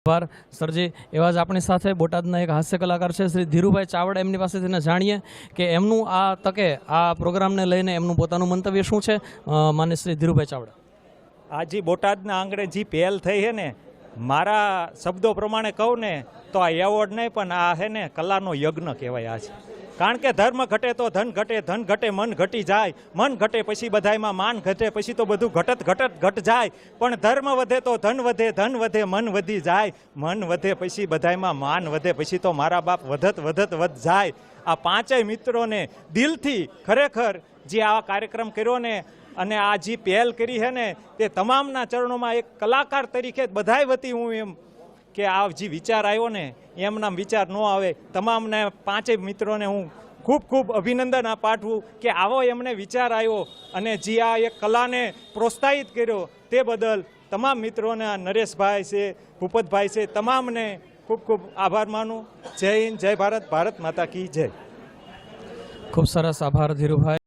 આભાર સરજી। એવા જ આપણી સાથે બોટાદના એક હાસ્ય કલાકાર છે શ્રી ધીરુભાઈ ચાવડા, એમની પાસેથી જાણીએ કે એમનું આ તકે આ પ્રોગ્રામને લઈને એમનું પોતાનું મંતવ્ય શું છે। માન્ય શ્રી ધીરુભાઈ ચાવડા, આજે બોટાદના આંગણે જે પહેલ થઈ છે ને, મારા શબ્દો પ્રમાણે કહું ને તો આ એવોર્ડ નહીં પણ આ છે ને કલાનો યજ્ઞ કહેવાય આ છે। કારણ કે ધર્મ ઘટે તો ધન ઘટે, ધન ઘટે મન ઘટી જાય, મન ઘટે પછી બધાયમાં માન ઘટે, પછી તો બધું ઘટ જાય। પણ ધર્મ વધે તો ધન વધે, ધન વધે મન વધી જાય, મન વધે પછી બધાયમાં માન વધે, પછી તો મારા બાપ વધ જાય। આ પાંચેય મિત્રોને દિલથી ખરેખર જે આ કાર્યક્રમ કર્યો ને અને આ જે પહેલ કરી છે ને, તે તમામના ચરણોમાં એક કલાકાર તરીકે બધાય વતી હું એમ કે આ જે વિચાર આવ્યો ને એમના વિચાર ન આવે, તમામને પાંચેય મિત્રોને હું ખૂબ ખૂબ અભિનંદન પાઠવું કે આવો એમને વિચાર આવ્યો અને જે આ એક કલાને પ્રોત્સાહિત કર્યો તે બદલ તમામ મિત્રોને, નરેશભાઈ છે, ભૂપતભાઈ છે, તમામને ખૂબ ખૂબ આભાર માનું। જય હિન્દ, જય ભારત, ભારત માતા કી જય। ખૂબ સરસ, આભાર ધીરુભાઈ।